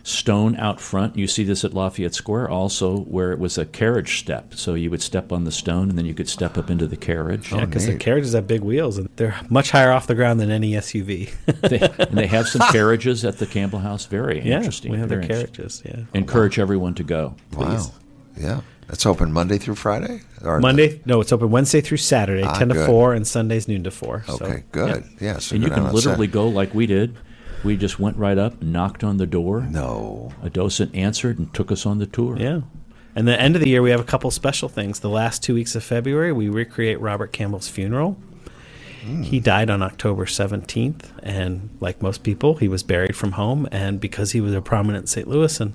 stone out front. You see this at Lafayette Square also, where it was a carriage step. So you would step on the stone, and then you could step up into the carriage. Yeah, because the neat. carriages have big wheels, and they're much higher off the ground than any SUV. And they have some carriages at the Campbell House. Very interesting. we have their very interesting. carriages, yeah. Encourage everyone to go. Wow. Yeah. It's open Monday through Friday? Or It's open Wednesday through Saturday, 10 to good. 4, and Sundays noon to 4. Okay, good. Yeah. So And you go down can on literally Sat- go like we did. We just went right up, knocked on the door. No. A docent answered and took us on the tour. Yeah. And the end of the year, we have a couple special things. The last 2 weeks of February, we recreate Robert Campbell's funeral. He died on October 17th, and like most people, he was buried from home. And because he was a prominent St. Louisan,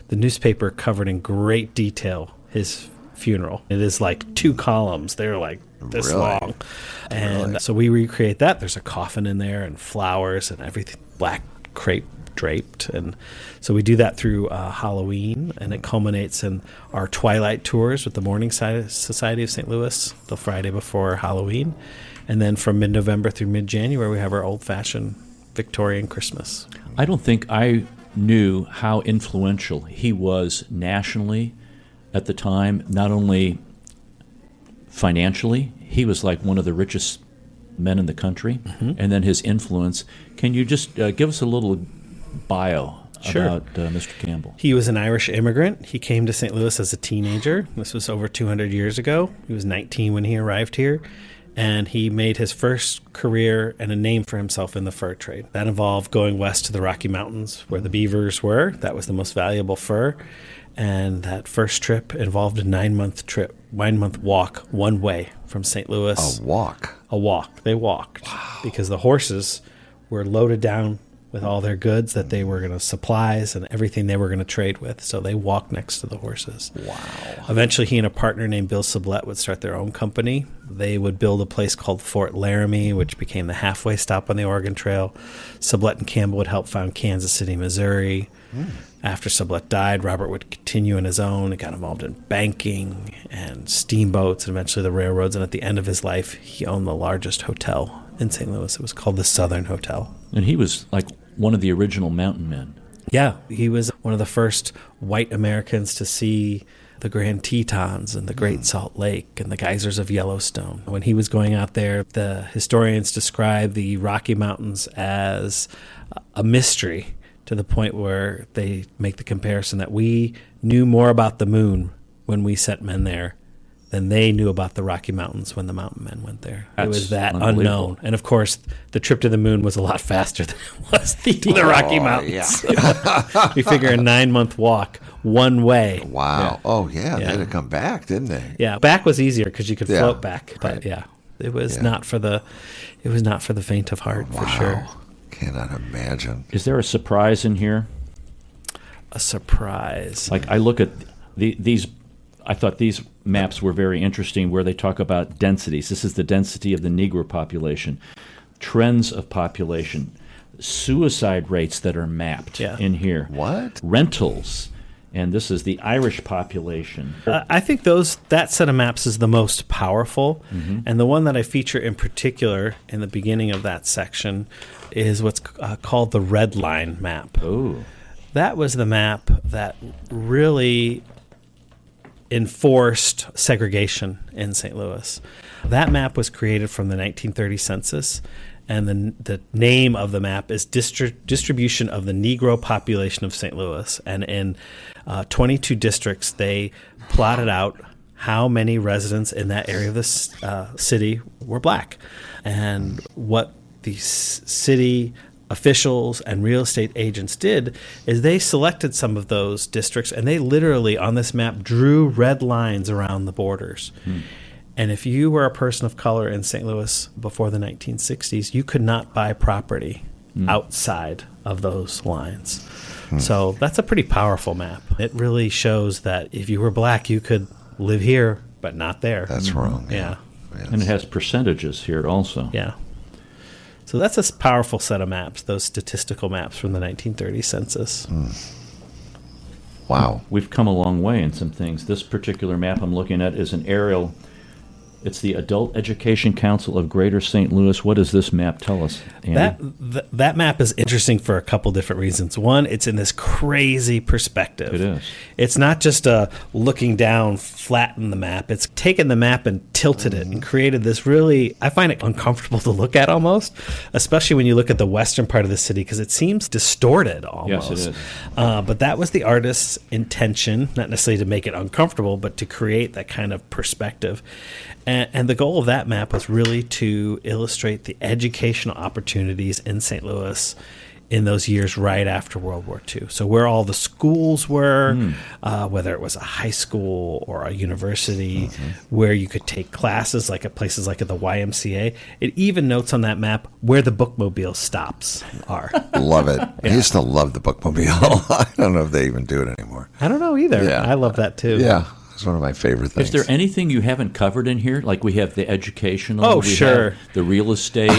the newspaper covered in great detail his funeral. It is like 2 columns. They're like this Really? long. And so we recreate that. There's a coffin in there and flowers and everything, black crepe draped. And so we do that through Halloween, and it culminates in our twilight tours with the Morning Society of St. Louis the Friday before Halloween. And then from mid-November through mid-January, we have our old-fashioned Victorian Christmas. I don't think I knew how influential he was nationally at the time, not only financially. He was like one of the richest men in the country, and then his influence. Can you just give us a little bio about Mr. Campbell? He was an Irish immigrant. He came to St. Louis as a teenager. This was over 200 years ago. He was 19 when he arrived here. And he made his first career and a name for himself in the fur trade. That involved going west to the Rocky Mountains where the beavers were. That was the most valuable fur. And that first trip involved a 9-month walk one way from St. Louis. A walk? A walk. They walked. Wow. Because the horses were loaded down with all their goods that they were going to supplies and everything they were going to trade with. So they walked next to the horses. Wow. Eventually, he and a partner named Bill Sublette would start their own company. They would build a place called Fort Laramie, which became the halfway stop on the Oregon Trail. Sublette and Campbell would help found Kansas City, Missouri. After Sublette died, Robert would continue on his own and got involved in banking and steamboats and eventually the railroads. And at the end of his life, he owned the largest hotel in St. Louis. It was called the Southern Hotel. And he was like one of the original mountain men. Yeah, he was one of the first white Americans to see the Grand Tetons and the Great Salt Lake and the geysers of Yellowstone. When he was going out there, the historians describe the Rocky Mountains as a mystery, to the point where they make the comparison that we knew more about the moon when we sent men there than they knew about the Rocky Mountains when the mountain men went there. It was that unknown. And of course, the trip to the moon was a lot faster than it was to the Rocky Mountains. Yeah. You figure a 9-month walk one way. Wow. Yeah. Oh, yeah. They had to come back, didn't they? Yeah. Back was easier because you could float back. But yeah, it was not for the faint of heart, for sure. Cannot imagine. Is there a surprise in here? A surprise. Like I look at these, I thought these maps were very interesting where they talk about densities. This is the density of the Negro population, trends of population, suicide rates that are mapped in here. What? Rentals. And this is the Irish population. I think that set of maps is the most powerful. Mm-hmm. And the one that I feature in particular in the beginning of that section is what's called the redline map. Oh. That was the map that really enforced segregation in St. Louis. That map was created from the 1930 census. And the name of the map is Distribution of the Negro Population of St. Louis. And in 22 districts, they plotted out how many residents in that area of the city were black. And what the city officials and real estate agents did is they selected some of those districts, and they literally, on this map, drew red lines around the borders. And if you were a person of color in St. Louis before the 1960s, you could not buy property outside of those lines. So that's a pretty powerful map. It really shows that if you were black, you could live here, but not there. That's wrong. Yeah. Yes. And it has percentages here also. Yeah. So that's a powerful set of maps, those statistical maps from the 1930 census. Wow. We've come a long way in some things. This particular map I'm looking at is an aerial. It's the Adult Education Council of Greater St. Louis. What does this map tell us, Andy? That map is interesting for a couple different reasons. One, it's in this crazy perspective. It is. It's not just looking down, flatten the map. It's taken the map and tilted it and created this really, I find it uncomfortable to look at almost, especially when you look at the western part of the city because it seems distorted almost. Yes, it is. But that was the artist's intention, not necessarily to make it uncomfortable, but to create that kind of perspective. And the goal of that map was really to illustrate the educational opportunities in St. Louis in those years right after World War II. So where all the schools were, whether it was a high school or a university, where you could take classes like at places like at the YMCA. It even notes on that map where the bookmobile stops are. Love it. I used to love the bookmobile. I don't know if they even do it anymore. I don't know either. Yeah. I love that too. Yeah. It's one of my favorite things. Is there anything you haven't covered in here? Like we have the educational, we sure. have the real estate.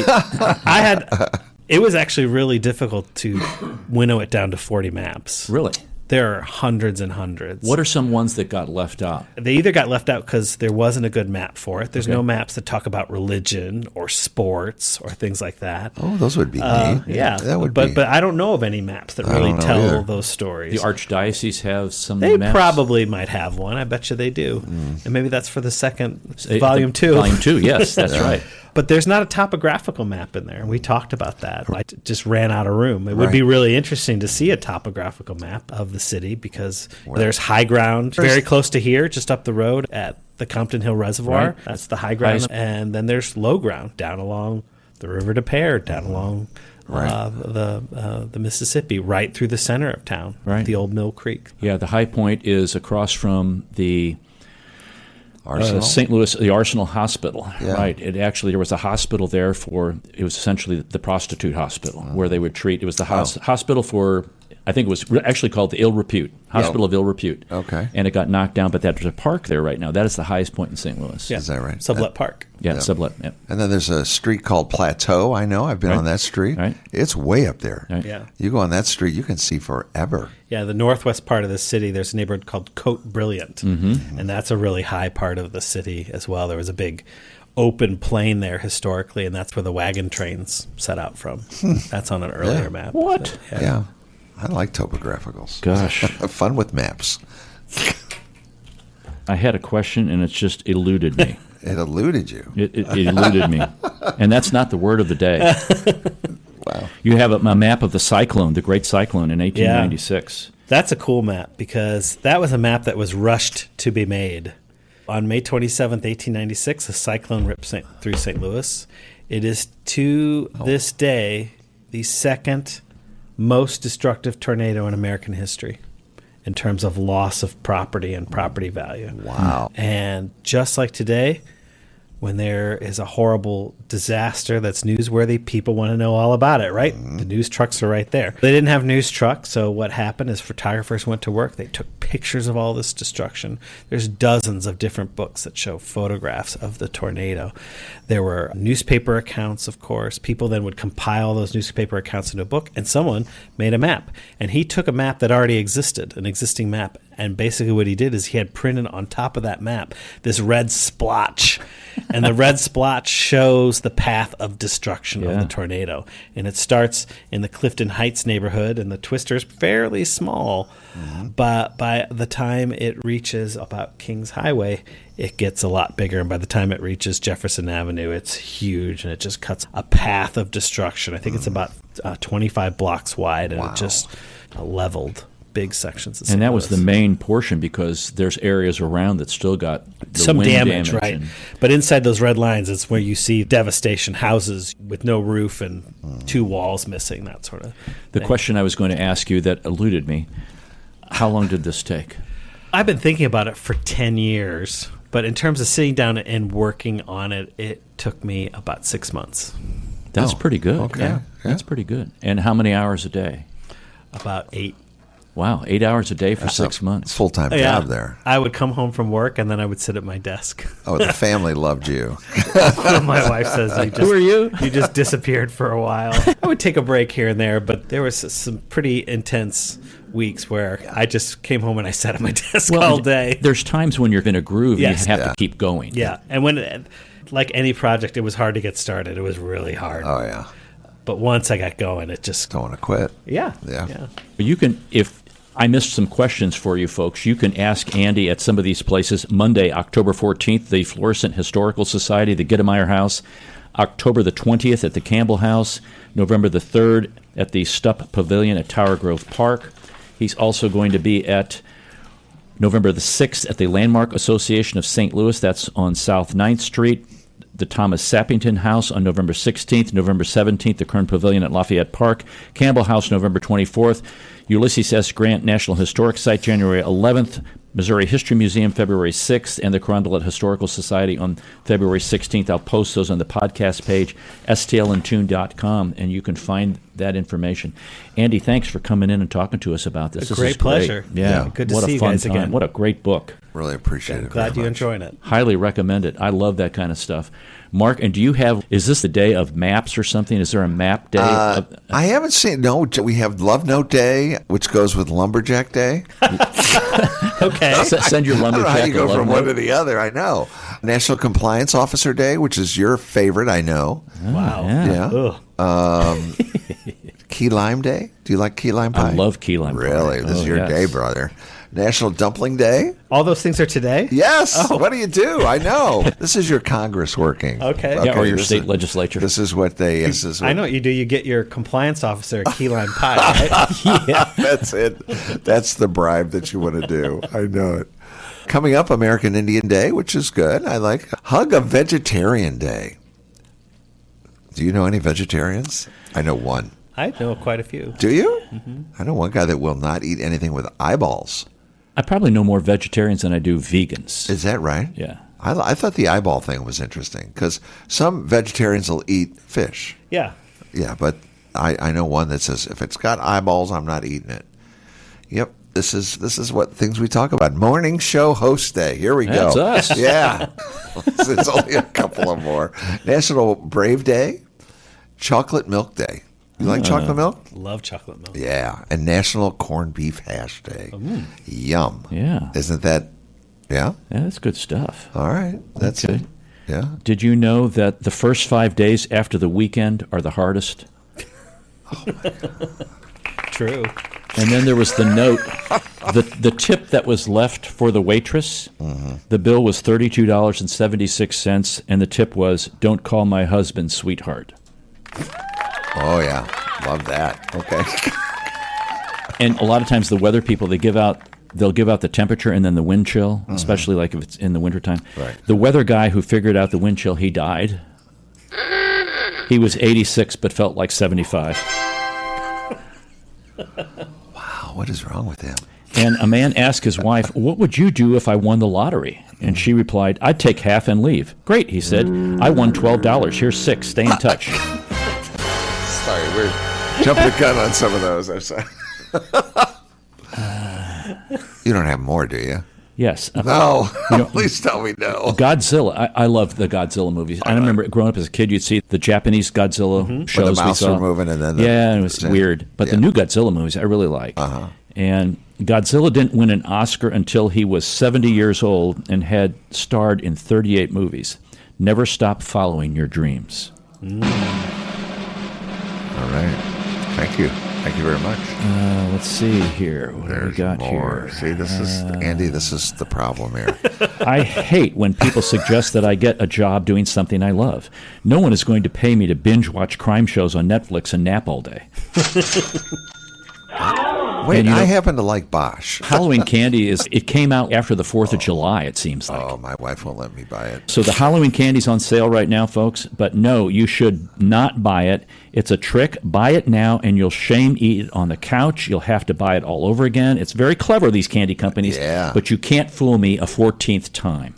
It was actually really difficult to winnow it down to 40 maps. Really? There are hundreds and hundreds. What are some ones that got left out? They either got left out because there wasn't a good map for it. There's no maps that talk about religion or sports or things like that. Oh, those would be neat. Yeah, that would be. But I don't know of any maps that really tell either. those stories. The Archdiocese have some They maps? probably might have one. I bet you they do. And maybe that's for the second volume 2. Volume 2, yes, that's right. But there's not a topographical map in there. We talked about that. I just ran out of room. It would be really interesting to see a topographical map of the city because there's high ground very close to here, just up the road at the Compton Hill Reservoir. Right. That's the high ground. And then there's low ground down along the River de Pere, down along the Mississippi, right through the center of town, the old Mill Creek. Yeah, the high point is across from the Arsenal? St. Louis, the Arsenal Hospital, Yeah. right? There was a hospital there it was essentially the prostitute hospital where they would treat, it was the hospital for, I think it was actually called the Ill Repute, Hospital of Ill Repute. Okay. And it got knocked down, but there's a park there right now. That is the highest point in St. Louis. Yeah. Is that right? Sublet Park. Yeah, Sublet. Yeah. And then there's a street called Plateau. I know. I've been on that street. Right. It's way up there. Right. Yeah. You go on that street, you can see forever. Yeah, the northwest part of the city, there's a neighborhood called Cote Brilliant, and that's a really high part of the city as well. There was a big open plain there historically, and that's where the wagon trains set out from. That's on an earlier map. What? So, Yeah. I like topographicals. Gosh. Fun with maps. I had a question, and it's just eluded me. It eluded you. It eluded me. And that's not the word of the day. Wow. You have a map of the cyclone, the Great Cyclone in 1896. That's a cool map because that was a map that was rushed to be made. On May 27th, 1896, a cyclone ripped through St. Louis. It is to this day the second most destructive tornado in American history in terms of loss of property and property value. Wow. And just like today, when there is a horrible disaster that's newsworthy, people want to know all about it, right? The news trucks are right there. They didn't have news trucks, so what happened is photographers went to work. They took pictures of all this destruction. There's dozens of different books that show photographs of the tornado. There were newspaper accounts, of course. People then would compile those newspaper accounts into a book, and someone made a map. And he took a map that already existed, an existing map, and basically what he did is he had printed on top of that map this red splotch. And the red splotch shows the path of destruction of the tornado. And it starts in the Clifton Heights neighborhood, and the twister is fairly small. But by the time it reaches about Kings Highway, it gets a lot bigger. And by the time it reaches Jefferson Avenue, it's huge, and it just cuts a path of destruction. I think it's about 25 blocks wide, and it just leveled big sections of St. And that was Louis. the main portion because there's areas around that still got the some wind damage, right? and- But inside those red lines, it's where you see devastation, houses with no roof and two walls missing, that sort of The thing. question I was going to ask you that eluded me, how long did this take? I've been thinking about it for 10 years, but in terms of sitting down and working on it, it took me about 6 months, That's pretty good. okay. Yeah, Yeah. that's pretty good. And how many hours a day? about 8. Wow, 8 hours a day for That's 6 a months. Full-time job there. I would come home from work, and then I would sit at my desk. Oh, the family loved you. My wife says, Who are you? You just disappeared for a while. I would take a break here and there, but there was some pretty intense weeks where I just came home and I sat at my desk all day. There's times when you're in a groove Yes. and you have Yeah. to keep going. Yeah, and when, like any project, it was hard to get started. It was really hard. Oh, yeah. But once I got going, it just Don't want to quit. yeah. But you can, if I missed some questions for you folks, you can ask Andy at some of these places. Monday, October 14th, the Florissant Historical Society, the Gittemeyer House. October the 20th at the Campbell House. November the 3rd at the Stupp Pavilion at Tower Grove Park. He's also going to be at November the 6th at the Landmark Association of St. Louis. That's on South 9th Street. The Thomas Sappington House on November 16th. November 17th, the Kern Pavilion at Lafayette Park. Campbell House, November 24th. Ulysses S. Grant National Historic Site, January 11th. Missouri History Museum, February 6th. And the Carondelet Historical Society on February 16th. I'll post those on the podcast page, stlintune.com, and you can find that information. Andy, thanks for coming in and talking to us about this. This great is great. pleasure. Yeah. Good to what see a you fun guys time. again. What a great book. Really appreciate I'm it. glad very you're much. enjoying it. Highly recommend it. I love that kind of stuff. Mark, and do you have, is this the day of maps or something? Is there a map day? I haven't seen, no, we have Love Note Day, which goes with Lumberjack Day. Okay. Send your I don't know lumberjack how you a go love from note. one to the other, I know. National Compliance Officer Day, which is your favorite, I know. Wow. Yeah. Ugh. Key Lime Day. Do you like key lime pie? I love key lime pie. Really? This is Oh, your yes. day, brother. National Dumpling Day. All those things are today? Yes. Oh. What do you do? I know. This is your Congress working. Okay. Yeah, or your state legislature. This is what they. I know what you do. You get your compliance officer a key lime pie, right? Yeah, that's it. That's the bribe that you want to do. I know it. Coming up, American Indian Day, which is good. I like. Hug a Vegetarian Day. Do you know any vegetarians? I know one. I know quite a few. Do you? Mm-hmm. I know one guy that will not eat anything with eyeballs. I probably know more vegetarians than I do vegans. Is that right? Yeah. I thought the eyeball thing was interesting because some vegetarians will eat fish. Yeah. Yeah, but I know one that says if it's got eyeballs, I'm not eating it. Yep. This is what things we talk about. Morning show host day. Here we go. That's us. Yeah. It's only a couple of more. National Brave Day. Chocolate Milk Day. You like chocolate milk? Love chocolate milk. Yeah. And National Corned Beef Hash Day. Yum. Yeah. Isn't that, yeah? Yeah, that's good stuff. All right. That's Okay. it. Yeah. Did you know that the first 5 days after the weekend are the hardest? True. And then there was the note, the tip that was left for the waitress. Mm-hmm. The bill was $32.76, and the tip was, "Don't call my husband sweetheart." Oh, yeah. Love that. Okay. And a lot of times the weather people, they'll give out the temperature and then the wind chill, especially like if it's in the wintertime. Right. The weather guy who figured out the wind chill, he died. He was 86 but felt like 75. Wow, what is wrong with him? And a man asked his wife, "What would you do if I won the lottery?" And she replied, "I'd take half and leave." "Great," he said. "I won $12. Here's $6. Stay in touch." Sorry, we're jumping the gun on some of those. I'm sorry. You don't have more, do you? Yes. No. Please tell me no. Godzilla. I love the Godzilla movies. I remember growing up as a kid, you'd see the Japanese Godzilla shows. Where the mouths we saw. were moving and then it was weird. But the new Godzilla movies I really like. Uh-huh. And Godzilla didn't win an Oscar until he was 70 years old and had starred in 38 movies. Never stop following your dreams. All right. Thank you. Thank you very much. Let's see here. What do we got more. here? See, this is, Andy, this is the problem here. I hate when people suggest that I get a job doing something I love. No one is going to pay me to binge watch crime shows on Netflix and nap all day. Wait, I happen to like Bosch. Halloween candy it came out after the 4th of July, it seems like. Oh, my wife won't let me buy it. So the Halloween candy's on sale right now, folks. But no, you should not buy it. It's a trick. Buy it now, and you'll shame eat it on the couch. You'll have to buy it all over again. It's very clever, these candy companies. Yeah. But you can't fool me a 14th time.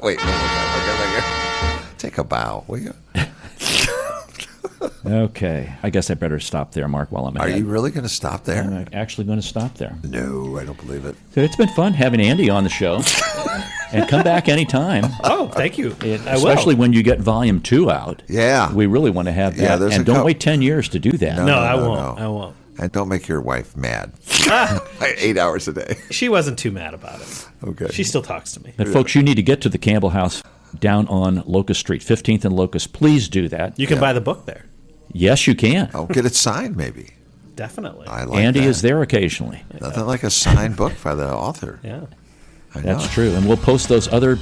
Wait, take a bow, will you? Okay. I guess I better stop there, Mark, while I'm Are ahead. you really going to stop there? I'm actually going to stop there. No, I don't believe it. So it's been fun having Andy on the show. And come back anytime. Oh, thank you. Especially when you get Volume 2 out. Yeah. We really want to have that. there's and don't wait 10 years to do that. No, I won't. I won't. And don't make your wife mad. 8 hours a day. She wasn't too mad about it. Okay. She still talks to me. But folks, you need to get to the Campbell House down on Locust Street, 15th and Locust. Please do that. You can buy the book there. Yes, you can. I'll get it signed, maybe. Definitely. I like Andy that. is there occasionally. Nothing like a signed book by the author. Yeah. I know. That's true. And we'll post those other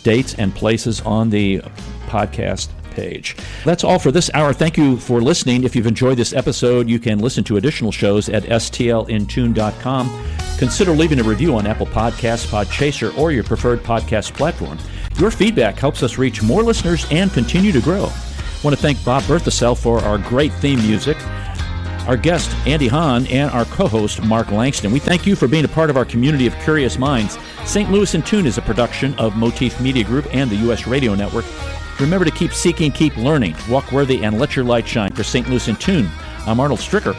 dates and places on the podcast page. That's all for this hour. Thank you for listening. If you've enjoyed this episode, you can listen to additional shows at stlintune.com. Consider leaving a review on Apple Podcasts, Podchaser, or your preferred podcast platform. Your feedback helps us reach more listeners and continue to grow. I want to thank Bob Berthasell for our great theme music, our guest, Andy Hahn, and our co-host, Mark Langston. We thank you for being a part of our community of curious minds. St. Louis in Tune is a production of Motif Media Group and the U.S. Radio Network. Remember to keep seeking, keep learning, walk worthy, and let your light shine. For St. Louis in Tune, I'm Arnold Stricker.